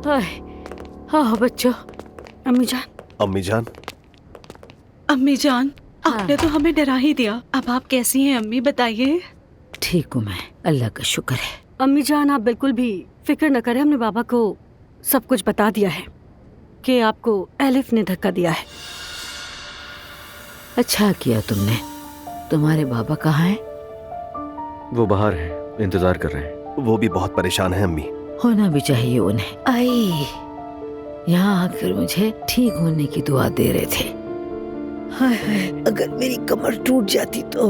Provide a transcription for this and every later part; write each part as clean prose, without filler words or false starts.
हाय, हाँ बच्चों। अम्मी जान। अम्मी जान। अम्मी जान, आपने तो हमें डरा ही दिया। अब आप कैसी हैं अम्मी, बताइए। ठीक हूँ मैं, अल्लाह का शुक्र है। अम्मी जान आप बिल्कुल भी फिक्र न करें, हमने बाबा को सब कुछ बता दिया है कि आपको एलिफ ने धक्का दिया है। अच्छा किया तुमने। तुम्हारे बाबा कहाँ हैं? वो बाहर हैं, इंतजार कर रहे हैं। वो भी बहुत परेशान है अम्मी। होना भी चाहिए उन्हें। आई यहाँ आकर मुझे ठीक होने की दुआ दे रहे थे। हाय हाय, अगर मेरी कमर टूट जाती तो,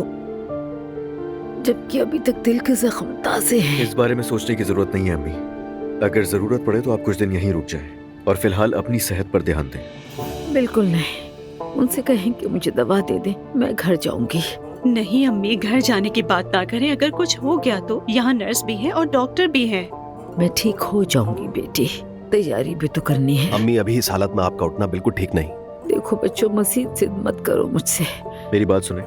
जबकि अभी तक दिल के जख्म ताज़े हैं। इस बारे में सोचने की जरूरत नहीं है अम्मी। अगर जरूरत पड़े तो आप कुछ दिन यहीं रुक जाएं और फिलहाल अपनी सेहत पर ध्यान दें। बिल्कुल नहीं, उनसे कहें कि मुझे दवा दे दें, मैं घर जाऊंगी। नहीं अम्मी, घर जाने की बात ना करें। अगर कुछ हो गया तो यहाँ नर्स भी है और डॉक्टर भी है। मैं ठीक हो जाऊंगी बेटी, तैयारी भी तो करनी है। अम्मी अभी इस हालत में आपका उठना बिल्कुल ठीक नहीं। देखो बच्चों, मसीद जिद मत करो मुझसे। मेरी बात सुने,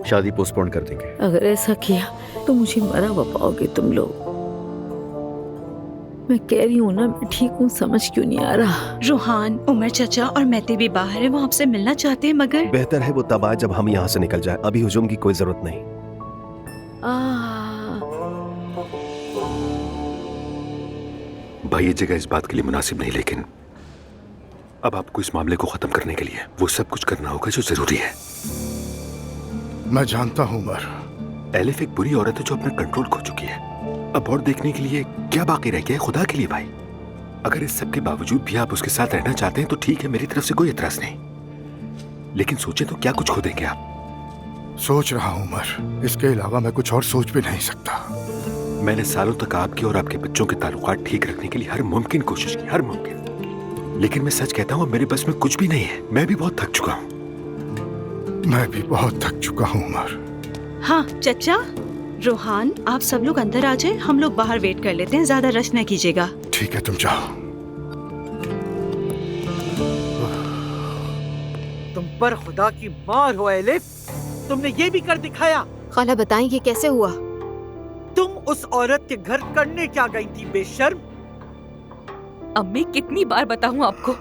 शादी पोस्टपोन कर देंगे। अगर ऐसा किया तो मुझे मरा पाओगे तुम लोग। मैं कह रही हूँ ना, मैं ठीक हूँ, समझ क्यों नहीं आ रहा? रूहान, उमर चाचा और महते भी बाहर है, वो आपसे मिलना चाहते हैं। मगर बेहतर है वो तब आए जब हम यहाँ से निकल जाए। अभी हुजूम की कोई जरूरत नहीं। भाई ये जगह इस बात के लिए मुनासिब नहीं, लेकिन अब आपको इस मामले को खत्म करने के लिए वो सब कुछ करना होगा जो जरूरी है। मैं जानता हूँ उमर। एलिफ एक बुरी औरत है जो अपना कंट्रोल खो चुकी है। अब और देखने के लिए क्या बाकी रह गया है खुदा के लिए भाई? अगर इस सब के बावजूद भी आप उसके साथ रहना चाहते हैं तो ठीक है, मेरी तरफ से कोई एतराज नहीं, लेकिन सोचे तो क्या कुछ खो देंगे आप? सोच रहा हूँ उमर, इसके अलावा मैं कुछ और सोच भी नहीं सकता। मैंने सालों तक आपके और आपके बच्चों के ताल्लुकात ठीक रखने के लिए हर मुमकिन कोशिश की, हर मुमकिन। लेकिन मैं सच कहता हूँ अब मेरे बस में कुछ भी नहीं है। मैं भी बहुत थक चुका हूँ। मैं भी बहुत थक चुका हूँ उमर। हाँ चचा, रूहान, आप सब लोग अंदर आ जाए, हम लोग बाहर वेट कर लेते हैं। ज्यादा रश न कीजिएगा। ठीक है, तुम जाओ। तुम पर खुदा की मार हो एलिफ, तुमने ये भी कर दिखाया। खाला बताएं ये कैसे हुआ? तुम उस औरत के घर करने क्या गई थी, बेशर्म? अम्मी कितनी बार बताऊं आपको?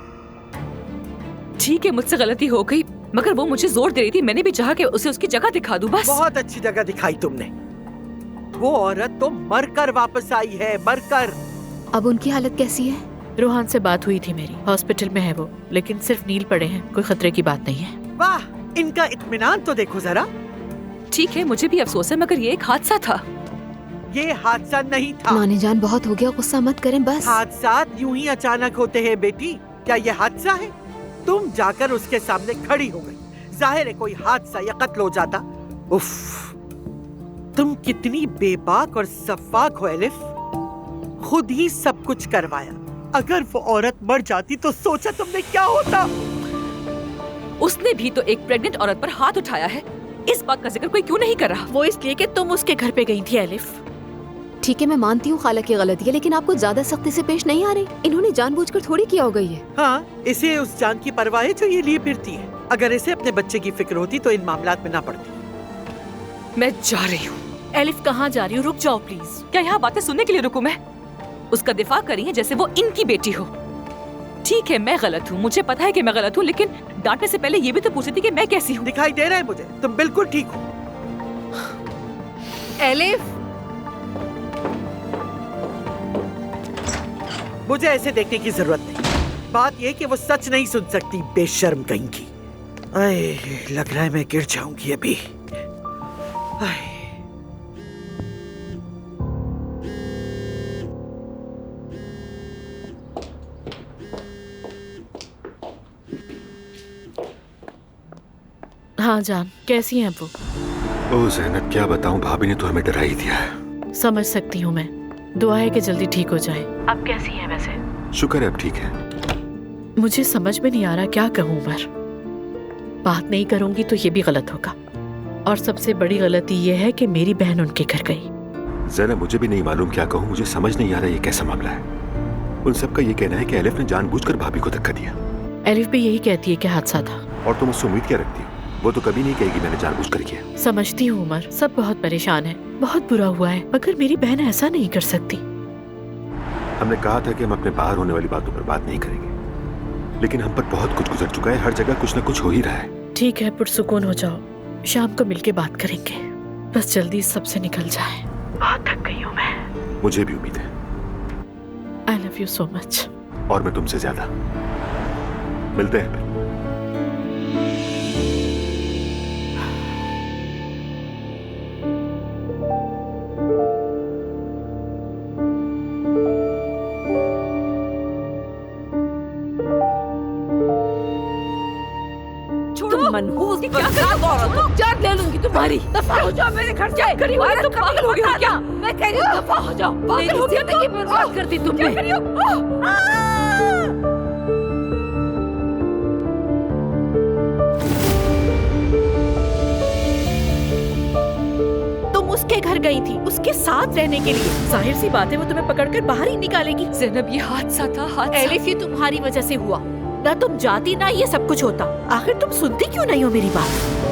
ठीक है मुझसे गलती हो गई, मगर वो मुझे जोर दे रही थी, मैंने भी चाहा कि उसे उसकी जगह दिखा दूं बस। बहुत अच्छी जगह दिखाई तुमने। वो औरत तो मरकर वापस आई है, मरकर। अब उनकी हालत कैसी है? रूहान से बात हुई थी मेरी, हॉस्पिटल में है वो, लेकिन सिर्फ नील पड़े हैं, कोई खतरे की बात नहीं है। वाह, इनका इत्मीनान तो देखो जरा। ठीक है मुझे भी अफसोस है, मगर ये एक हादसा था। ये हादसा नहीं था। माने जान बहुत हो गया, गुस्सा मत करें बस। हादसात यूं ही अचानक होते हैं बेटी। क्या ये हादसा है? तुम जाकर उसके सामने खड़ी हो गई। जाहिर है कोई हादसा या कत्ल हो जाता। उफ, तुम कितनी बेबाक और सफाक हो एलिफ। खुद ही सब कुछ करवाया। अगर वो औरत मर जाती तो सोचा तुमने क्या होता? उसने भी तो एक प्रेग्नेंट औरत पर हाथ उठाया है। इस बात का जिक्र कोई क्यों नहीं कर रहा? वो इसलिए कि तुम उसके घर पे गई थी एलिफ। ठीक है मैं मानती हूँ खाला की गलती है, लेकिन आपको ज्यादा सख्ती से पेश नहीं आ रही। इन्होंने जानबूझकर थोड़ी किया होगा ये। हाँ, इसे उस जान की परवाह है जो ये लिए फिरती है। अगर इसे अपने बच्चे की फिक्र होती तो इन मामलात में ना पड़ती। मैं जा रही हूँ। एलिफ कहाँ जा रही हो? रुक जाओ प्लीज। क्या यहाँ बातें सुनने के लिए रुकूं मैं? उसका दिफा करिए जैसे वो इनकी बेटी हो। ठीक है मैं गलत हूँ, मुझे पता है कि मैं गलत हूँ, लेकिन डांटने से पहले ये भी तो पूछती थी कि मैं कैसी हूँ। दिखाई दे रहा है मुझे, तुम बिल्कुल ठीक हो। एलिफ, मुझे ऐसे देखने की जरूरत नहीं। बात ये कि वो सच नहीं सुन सकती, बेशर्म कहीं की। लग रहा है मैं गिर जाऊंगी अभी। हाँ जान, कैसी हैं वो? ओ ज़ैनब, क्या बताऊं, भाभी ने तो हमें डरा ही दिया है। समझ सकती हूँ मैं, दुआ है कि जल्दी ठीक हो जाए। अब कैसी हैं वैसे? शुक्र है अब ठीक है। मुझे समझ में नहीं आ रहा क्या कहूँ उमर। बात नहीं करूंगी तो ये भी गलत होगा, और सबसे बड़ी गलती ये है कि मेरी बहन उनके घर गई। ज़ैनब मुझे भी नहीं मालूम क्या कहूँ, मुझे समझ नहीं आ रहा ये कैसा मामला है। उन सबका ये कहना है कि एलिफ ने जानबूझकर भाभी को धक्का दिया। एलिफ भी यही कहती है कि हादसा था। और तुम उससे उम्मीद क्या रखती हो? वो तो कभी नहीं कहेगी मैंने जानबूझकर किया। समझती हूँ उमर, सब बहुत परेशान है, बहुत बुरा हुआ है, मगर मेरी बहन ऐसा नहीं कर सकती। हमने कहा था कि हम अपने बाहर होने वाली बातों पर बात नहीं करेंगे, लेकिन हम पर बहुत कुछ गुजर चुका है। हर जगह कुछ न कुछ हो ही रहा है। ठीक है, पुरसुकून हो जाओ, शाम को मिलके बात करेंगे। बस जल्दी इस सब से निकल जाए। बहुत थक गई हूँ मैं। मुझे भी उम्मीद है। I love you so much. और मैं तुमसे ज्यादा। मिलते हैं फिर। मनहूस क्या जान ले लूंगी तुम्हारी। दफा हो जाओ मेरे घर से। तुम पागल हो गई हो क्या? मैं कह रही हूँ दफा हो जाओ। पागल हो गई जिंदगी बर्बाद कर दी तुमने। क्या कर रही हो? तुम उसके घर गई थी उसके साथ रहने के लिए। जाहिर सी बात है वो तुम्हें पकड़कर बाहर ही निकालेगी। ज़ैनब ये हादसा था। एलिफ, ये तुम्हारी वजह से हुआ। ना तुम जाती ना ये सब कुछ होता। आखिर तुम सुनती क्यों नहीं हो मेरी बात?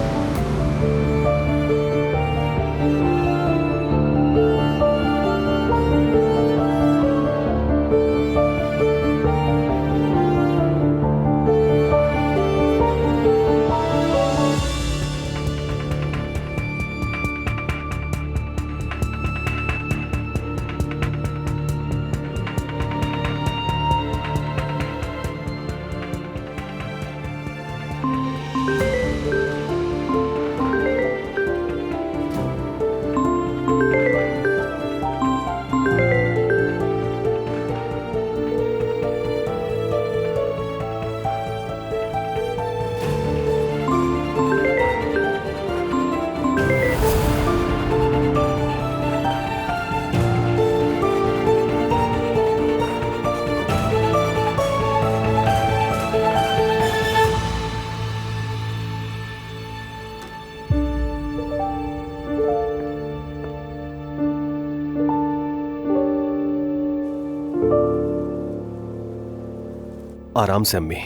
आराम से अम्मी।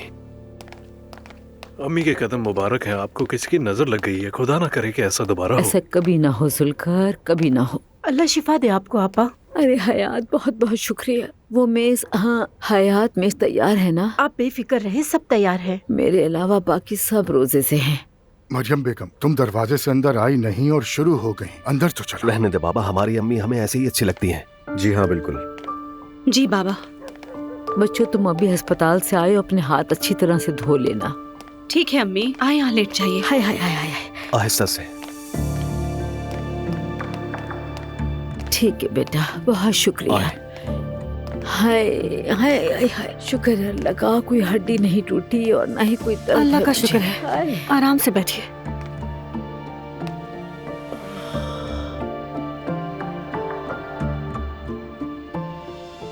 अम्मी के कदम मुबारक हैं। आपको किसकी नजर लग गई है? खुदा ना करे कि ऐसा दोबारा हो। ऐसा कभी ना हो जुल्कर, कभी ना हो। अल्लाह शिफा दे आपको आपा। अरे हयात, बहुत बहुत शुक्रिया। वो मेज, हाँ हयात, मेज तैयार है ना? आप बेफिक्र रहें, सब तैयार है। मेरे अलावा बाकी सब रोजे से हैं। मरियम बेगम, तुम दरवाजे से अंदर आई नहीं और शुरू हो गई। अंदर तो चलो। रहने दे बाबा, हमारी अम्मी हमें ऐसे ही अच्छी लगती हैं। जी हाँ, बिल्कुल। जी बाबा। बच्चों, तुम अभी अस्पताल से आए हो, अपने हाथ अच्छी तरह से धो लेना। ठीक है अम्मी, आए यहाँ लेट जाइए। हाय हाय हाय हाय। आहिस्ता से। ठीक है बेटा, बहुत शुक्रिया। हाय हाय हाय हाय, शुक्र है अल्लाह का, कोई हड्डी नहीं टूटी और ना ही कोई दर्द। अल्लाह का शुक्र है। आराम से बैठिए।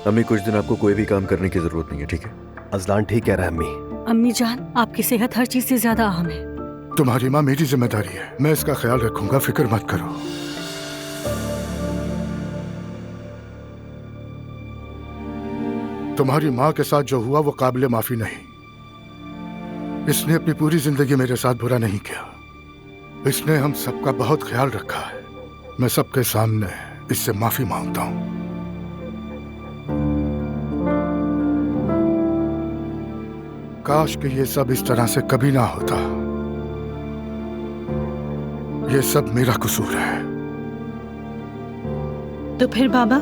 अम्मी, कुछ दिन आपको कोई भी काम करने की जरूरत नहीं है, ठीक है? अजलान ठीक कह रहा है अम्मी। अम्मी जान, आपकी सेहत हर चीज से ज्यादा अहम है। तुम्हारी माँ मेरी जिम्मेदारी है, मैं इसका ख्याल रखूंगा, फिक्र मत करो। तुम्हारी माँ के साथ जो हुआ वो काबिले माफी नहीं। इसने अपनी पूरी जिंदगी मेरे साथ बुरा नहीं किया। इसने हम सबका बहुत ख्याल रखा है। मैं सबके सामने इससे माफी मांगता हूँ। काश कि ये सब इस तरह से कभी ना होता। ये सब मेरा कसूर है। तो फिर बाबा?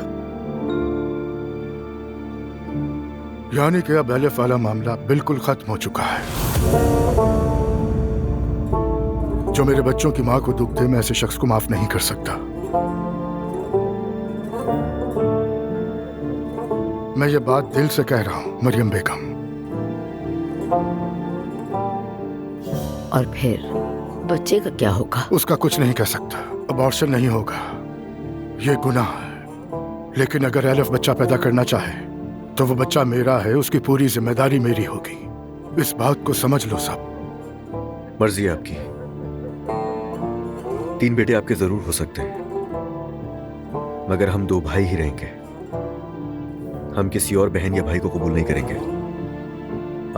यानी कि अब एलिफ वाला मामला बिल्कुल खत्म हो चुका है। जो मेरे बच्चों की मां को दुख दे, मैं ऐसे शख्स को माफ नहीं कर सकता। मैं ये बात दिल से कह रहा हूं मरियम बेगम। और फिर बच्चे का क्या होगा? उसका कुछ नहीं कह सकता। अबॉर्शन नहीं होगा, ये गुनाह है। लेकिन अगर एलिफ बच्चा पैदा करना चाहे तो वो बच्चा मेरा है, उसकी पूरी जिम्मेदारी मेरी होगी। इस बात को समझ लो सब। मर्जी है आपकी। 3 बेटे आपके जरूर हो सकते हैं, मगर हम 2 भाई ही रहेंगे। हम किसी और बहन या भाई को कबूल नहीं करेंगे।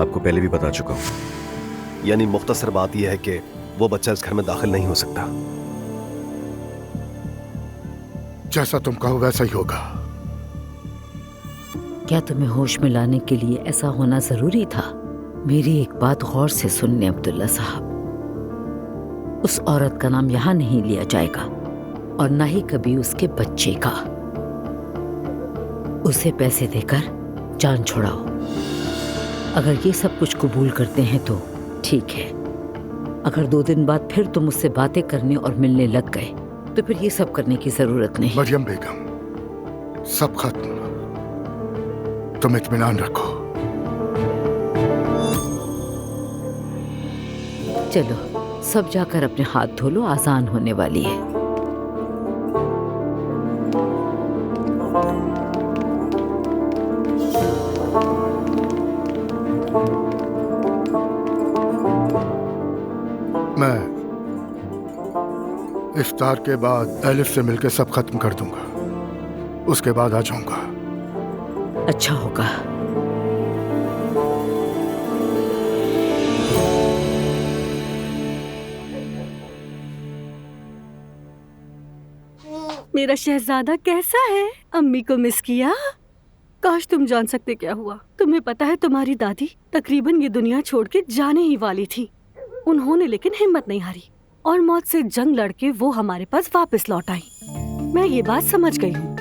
आपको पहले भी बता चुका हूं। यानी मुख्तसर बात यह है कि वो बच्चा इस घर में दाखिल नहीं हो सकता। जैसा तुम कहो वैसा ही होगा। क्या तुम्हें होश में लाने के लिए ऐसा होना जरूरी था? मेरी एक बात गौर से सुनने अब्दुल्ला साहब। उस औरत का नाम यहाँ नहीं लिया जाएगा और ना ही कभी उसके बच्चे का। उसे पैसे देकर जान छुड़ाओ। अगर ये सब कुछ कबूल करते हैं तो ठीक है। अगर 2 दिन बाद फिर तुम उससे बातें करने और मिलने लग गए तो फिर ये सब करने की जरूरत नहीं। मरियम बेगम, सब खत्म। तुम इत्मीनान रखो। चलो सब जाकर अपने हाथ धो लो, आसान होने वाली है। मैं इफ्तार के बाद एलिफ से मिलकर सब खत्म कर दूंगा। उसके बाद आ जाऊंगा। अच्छा होगा। मेरा शहजादा कैसा है? अम्मी को मिस किया? काश तुम जान सकते क्या हुआ। तुम्हें पता है तुम्हारी दादी तकरीबन ये दुनिया छोड़ के जाने ही वाली थी। उन्होंने लेकिन हिम्मत नहीं हारी और मौत से जंग लड़के वो हमारे पास वापस लौट आई। मैं ये बात समझ गई हूँ।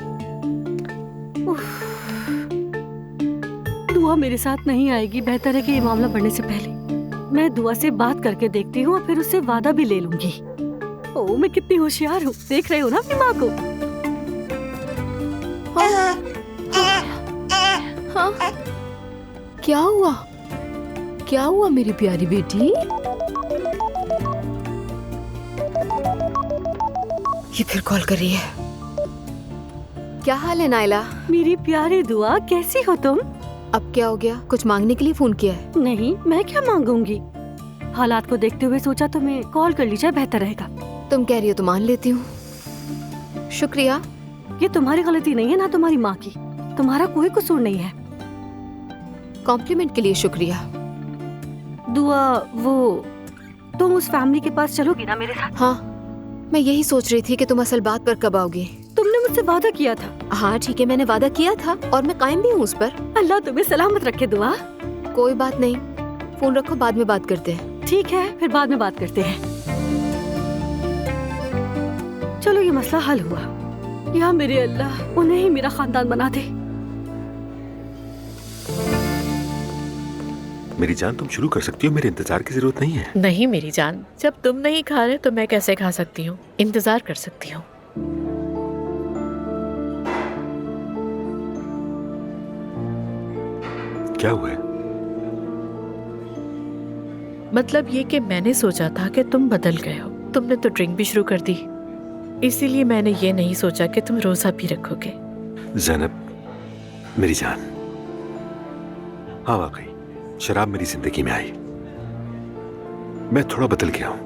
दुआ मेरे साथ नहीं आएगी। बेहतर है कि ये मामला बढ़ने से पहले मैं दुआ से बात करके देखती हूँ और फिर उससे वादा भी ले लूंगी। ओह, मैं कितनी होशियार हूँ। देख रहे हो ना अपनी माँ को? हाँ? क्या हुआ? क्या हुआ मेरी प्यारी बेटी? ये फिर कॉल कर रही है। क्या हाल है नायला? मेरी प्यारी दुआ, कैसी हो तुम? अब क्या हो गया? कुछ मांगने के लिए फोन किया है? नहीं, मैं क्या मांगूंगी। हालात को देखते हुए सोचा तुम्हें कॉल कर लीजिए, बेहतर रहेगा। तुम कह रही हो तो मान लेती हूँ। शुक्रिया। ये तुम्हारी गलती नहीं है, ना तुम्हारी माँ की। तुम्हारा कोई कसूर नहीं है। कॉम्प्लीमेंट के लिए शुक्रिया। दुआ, वो तुम उस फैमिली के पास चलोगी ना मेरे साथ? हाँ, मैं यही सोच रही थी कि तुम असल बात पर कब आओगी। तुमने मुझसे वादा किया था। हाँ ठीक है, मैंने वादा किया था और मैं कायम भी हूँ उस पर। अल्लाह तुम्हें सलामत रखे दुआ। कोई बात नहीं, फोन रखो, बाद में बात करते हैं। ठीक है, फिर बाद में बात करते हैं। चलो ये मसला हल हुआ। या मेरे अल्लाह, उन्हें ही मेरा खानदान बना दे। मेरी जान, तुम शुरू कर सकती हो। मेरे इंतजार की जरूरत नहीं है। नहीं मेरी जान, जब तुम नहीं खा रहे तो मैं कैसे खा सकती हूँ? इंतजार कर सकती हूँ। क्या हुआ है? मतलब ये कि मैंने सोचा था कि तुम बदल गए हो। तुमने तो ड्रिंक भी शुरू कर दी, इसीलिए मैंने ये नहीं सोचा कि तुम रोजा भी रखोगे। ज़ैनब, मेरी जान, हाँ वाकई शराब मेरी जिंदगी में आई। मैं थोड़ा बदल गया हूँ,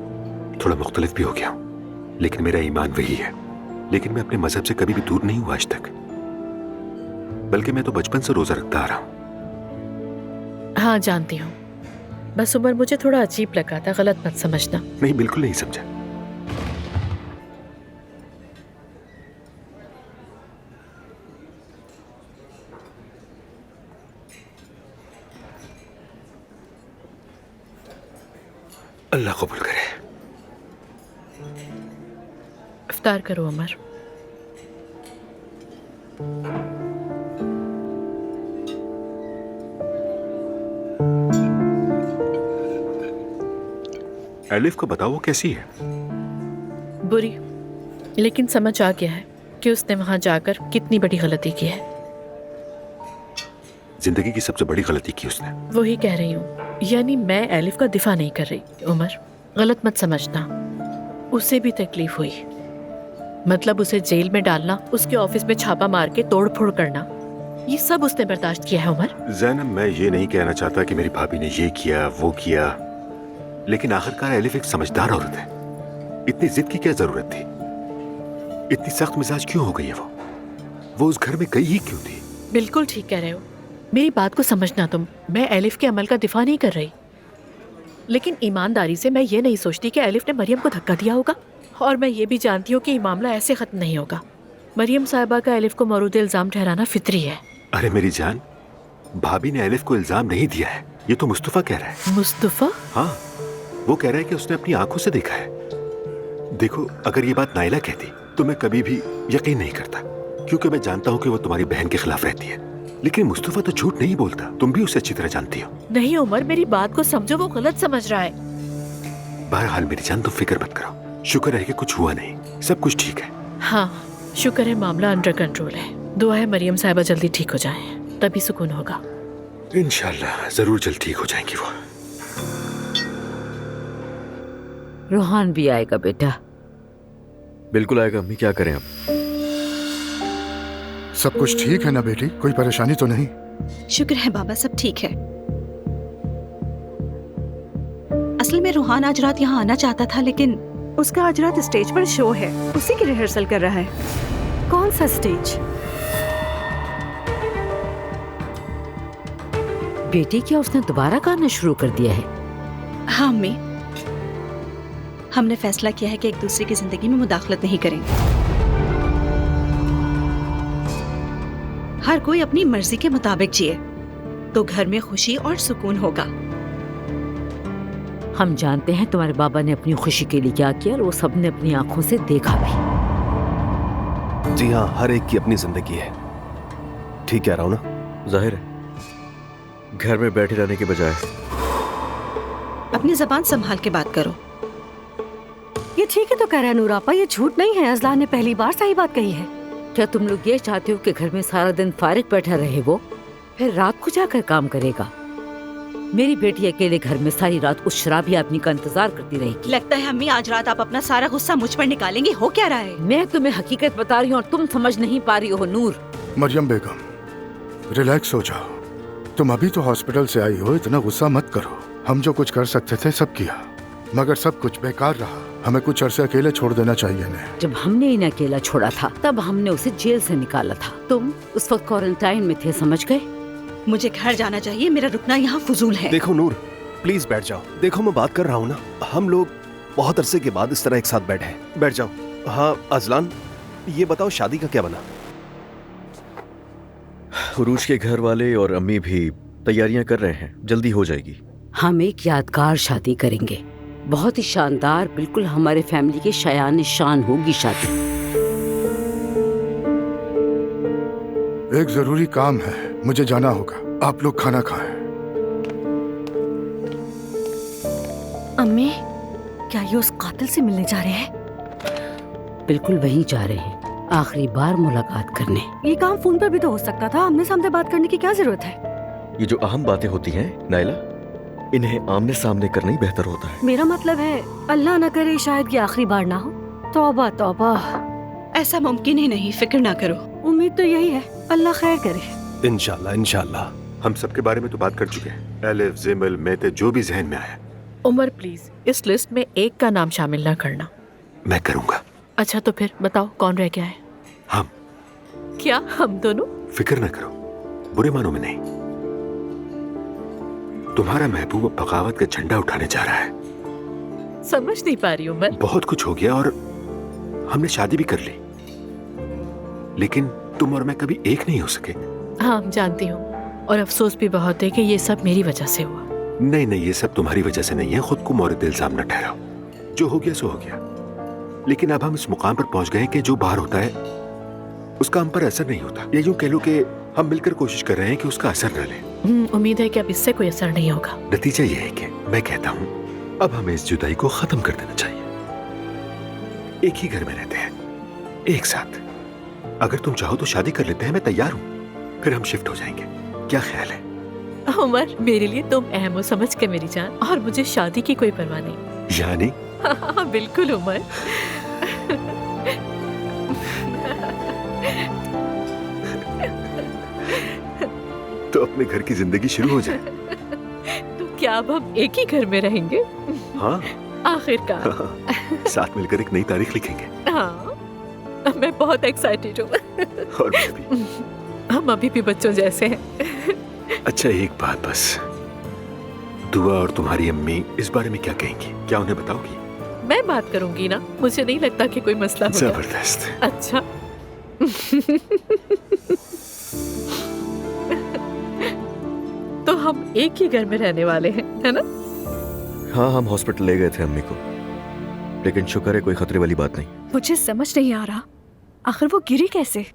थोड़ा मुख्तलिफ भी हो गया हूँ, लेकिन मेरा ईमान वही है। लेकिन मैं अपने मजहब से कभी भी दूर नहीं हुआ आज तक, बल्कि मैं तो बचपन से रोजा रखता आ रहा हूँ। हाँ जानती हूँ, बस उमर मुझे थोड़ा अजीब लगा था, गलत मत समझना। नहीं, बिल्कुल नहीं समझा। अल्लाह कबूल करे। इफ्तार करो उमर। एलिफ को बताओ वो कैसी है? बुरी, लेकिन समझ आ गया है कि उसने वहां जाकर कितनी बड़ी गलती की है। जिंदगी की सबसे बड़ी गलती की उसने। वही कह रही हूँ, यानी मैं एलिफ का दिफा नहीं कर रही उमर, गलत मत समझना। उसे भी तकलीफ हुई, मतलब उसे जेल में डालना, उसके ऑफिस में छापा मार के तोड़ फोड़ करना, ये सब उसने बर्दाश्त किया है उमर। ज़ैनब, मैं ये नहीं कहना चाहता कि मेरी भाभी ने ये किया वो किया, लेकिन आखिरकार एलिफ एक समझदार औरत है। इतनी जिद की क्या जरूरत थी? इतनी सख्त मिजाज क्यों हो गई है वो उस घर में गई ही क्यों थी? बिल्कुल ठीक कह रहे हो, मेरी बात को समझना तुम। मैं एलिफ के अमल का दिफा नहीं कर रही, लेकिन ईमानदारी से मैं ये नहीं सोचती कि एलिफ ने मरियम को धक्का दिया होगा। और मैं ये भी जानती हूँ कि ये मामला ऐसे खत्म नहीं होगा। मरियम साहिबा का एलिफ को मौरूद इल्जाम ठहराना फितरी है। अरे मेरी जान, भाभी ने एलिफ को इल्जाम नहीं दिया है, ये तो मुस्तफा कह रहा है। मुस्तफा? हाँ, वो कह रहा है कि उसने अपनी आंखों से देखा है। देखो, अगर ये बात नाइला कहती तो मैं कभी भी यकीन नहीं करता, क्योंकि मैं जानता हूँ कि वो तुम्हारी बहन के खिलाफ रहती है। लेकिन मुस्तफा तो झूठ नहीं बोलता, तुम भी उसे अच्छी तरह जानती हो। नहीं उमर, मेरी बात को समझो, वो गलत समझ रहा है। बहरहाल मेरी जान, तुम फिक्र मत करो। शुक्र है कि कुछ हुआ नहीं, सब कुछ ठीक है। हाँ, शुक्र है मामला अंडर कंट्रोल है। दुआ है मरियम साहिबा जल्दी ठीक हो जाए, तभी सुकून होगा। इंशाल्लाह जरूर जल्द ठीक हो जाएंगी वो। रोहान भी आएगा बेटा। बिल्कुल आएगा अम्मी, क्या करें अब? सब कुछ ठीक है ना बेटी? कोई परेशानी तो नहीं? शुक्र है बाबा, सब ठीक है। असल में रूहान आज रात यहाँ आना चाहता था, लेकिन उसका आज रात स्टेज पर शो है, उसी की रिहर्सल कर रहा है। कौन सा स्टेज? बेटी, क्या उसने दोबारा गाना शुरू कर दिया है? हाँ अम्मी, हमने फैसला किया है कि एक दूसरे की जिंदगी में मुदाखलत नहीं करेंगे। हर कोई अपनी मर्जी के मुताबिक जिए तो घर में खुशी और सुकून होगा। हम जानते हैं तुम्हारे बाबा ने अपनी खुशी के लिए क्या किया, और वो सबने अपनी आंखों से देखा भी। जी हाँ, हर एक की अपनी जिंदगी है। ठीक कह रहा हूँ ना? जाहिर है, घर में बैठे रहने के बजाय अपनी जबान संभाल के बात करो। ये ठीक है तो कह रहा है नूरापा, ये झूठ नहीं है। अजलान ने पहली बार सही बात कही है। क्या तुम लोग ये चाहते हो कि घर में सारा दिन फारिग बैठा रहे वो, फिर रात को जाकर काम करेगा? मेरी बेटी अकेले घर में सारी रात उस शराबी आदमी का इंतजार करती रहेगी। लगता है अम्मी आज रात आप अपना सारा गुस्सा मुझ पर निकालेंगी। हो क्या रहा है? मैं तुम्हें हकीकत बता रही हूँ और तुम समझ नहीं पा रही हो। नूर, मरियम बेगम, रिलैक्स हो जाओ। तुम अभी तो हॉस्पिटल से आई हो, इतना गुस्सा मत करो। हम जो कुछ कर सकते थे सब किया, मगर सब कुछ बेकार रहा। हमें कुछ अरसे अकेले छोड़ देना चाहिए ने। जब हमने इन्हें अकेला छोड़ा था तब हमने उसे जेल से निकाला था। तुम उस वक्त क्वारंटाइन में थे, समझ गए? मुझे घर जाना चाहिए, मेरा रुकना यहाँ फजूल है। देखो नूर, प्लीज बैठ जाओ। देखो मैं बात कर रहा हूँ ना, हम लोग बहुत अरसे के बाद इस तरह एक साथ बैठे हैं। बैठ जाओ। हाँ अजलान, ये बताओ शादी का क्या बना? उरूज के घर वाले और अम्मी भी तैयारियां कर रहे हैं, जल्दी हो जाएगी। हम एक यादगार शादी करेंगे, बहुत ही शानदार, बिल्कुल हमारे फैमिली के शायान शान होगी शादी। एक जरूरी काम है, मुझे जाना होगा। आप लोग खाना खाएं। अम्मी, क्या ये उस कातिल से मिलने जा रहे हैं? बिल्कुल वहीं जा रहे हैं, आखिरी बार मुलाकात करने। ये काम फोन पर भी तो हो सकता था, आमने सामने बात करने की क्या जरूरत है? ये जो अहम बातें होती हैं नाइला, इन्हें आमने सामने करना ही बेहतर होता है। मेरा मतलब है, अल्लाह न करे शायद ये आखिरी बार ना हो। तौबा तौबा, ऐसा मुमकिन ही नहीं, फिक्र ना करो। उम्मीद तो यही है, अल्लाह खैर करे। इंशाल्लाह इंशाल्लाह। हम सबके बारे में तो बात कर चुके हैं, एलिफ, जिमल, मेते, जो भी जहन में आया। उमर प्लीज इस लिस्ट में एक का नाम शामिल ना करना। मैं करूंगा। अच्छा तो फिर बताओ कौन रह गया है? हम। क्या हम दोनों? फिक्र न करो, बुरे मानों में नहीं। तुम्हारा महबूब बगावत का झंडा उठाने जा रहा है। समझ नहीं पा रही हूँ मैं। बहुत कुछ हो गया और हमने शादी भी कर ली, लेकिन तुम और मैं कभी एक नहीं हो सके। हाँ जानती हूँ, और अफसोस भी बहुत है कि ये सब मेरी वजह से हुआ। नहीं नहीं, ये सब तुम्हारी वजह से नहीं है। खुद को मोरद इल्जाम न ठहराओ, जो हो गया सो हो गया। लेकिन अब हम इस मुकाम पर पहुंच गए हैं कि जो बाहर होता है उसका हम पर असर नहीं होता। या यूं कह लो कि हम मिलकर कोशिश कर रहे हैं कि उसका असर न ले। उम्मीद है कि अब इससे कोई असर नहीं होगा। नतीजा ये है कि मैं कहता हूँ अब हमें इस जुदाई को खत्म कर देना चाहिए। एक ही घर में रहते हैं, एक साथ। अगर तुम चाहो तो शादी कर लेते हैं, मैं तैयार हूँ। फिर हम शिफ्ट हो जाएंगे, क्या ख्याल है? उमर, मेरे लिए तुम अहम हो समझ के मेरी जान, और मुझे शादी की कोई परवाह नहीं। यानी? हाँ बिल्कुल उमर। तो अपने घर की जिंदगी शुरू हो जाए। तो क्या अब हम एक ही घर में रहेंगे? हाँ आखिरकार। साथ मिलकर एक नई तारीख लिखेंगे। हाँ, मैं बहुत एक्साइटेड हूँ। और मैं भी। हम अभी भी बच्चों जैसे हैं। अच्छा एक बात बस, दुआ और तुम्हारी अम्मी इस बारे में क्या कहेंगी? क्या उन्हें बताओगी? मैं बात करूंगी ना, मुझे नहीं लगता कि कोई मसला होगा। जबरदस्त। अच्छा। हम एक ही घर में रहने वाले हैं, है ना? हाँ, हम हॉस्पिटल ले गए थे अम्मी को, लेकिन शुक्र है कोई खतरे वाली बात नहीं। मुझे समझ नहीं आ रहा, आखिर वो गिरी कैसे?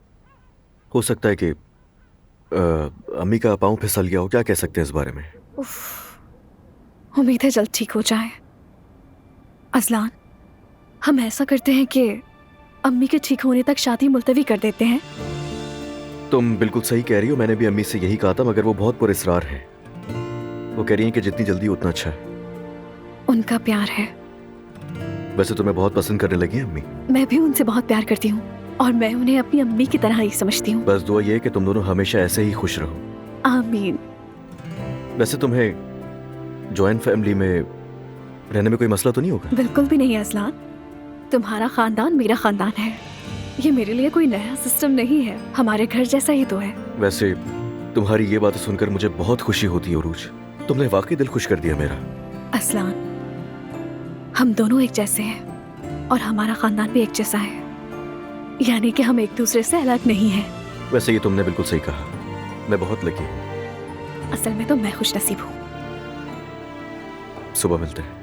हो सकता है कि अम्मी का पाँव फिसल गया हो, क्या कह सकते हैं इस बारे में। उम्मीद है जल्द ठीक हो जाए। अजलान, हम ऐसा करते हैं कि अम्मी के ठीक होने तक शादी मुलतवी कर देते हैं। तुम बिल्कुल सही कह रही हो, मैंने भी अम्मी से यही कहा था, मगर वो बहुत पुरस्रार है। वो कह रही हैं कि जितनी जल्दी उतना अच्छा है। उनका प्यार है। वैसे तुम्हें बहुत पसंद करने लगी हैं अम्मी। मैं भी उनसे बहुत प्यार करती हूँ और मैं उन्हें अपनी अम्मी की तरह ही समझती हूँ। बस दुआ ये है कि तुम दोनों हमेशा ऐसे ही खुश रहो। आमीन। वैसे तुम्हें जॉइंट फैमिली में रहने में कोई मसला तो नहीं होगा? बिल्कुल भी नहीं अजलान, तुम्हारा खानदान मेरा खानदान है। ये मेरे लिए कोई नया सिस्टम नहीं है, हमारे घर जैसा ही तो है। वैसे तुम्हारी ये बातें सुनकर मुझे बहुत खुशी होती है उरूज, तुमने वाकई दिल खुश कर दिया मेरा। अजलान, हम दोनों एक जैसे हैं और हमारा खानदान भी एक जैसा है, यानी कि हम एक दूसरे से अलग नहीं हैं। वैसे ये तुमने बिल्कुल सही कहा, मैं बहुत लकी हूँ। असल में तो मैं खुश नसीब हूँ। सुबह मिलते हैं।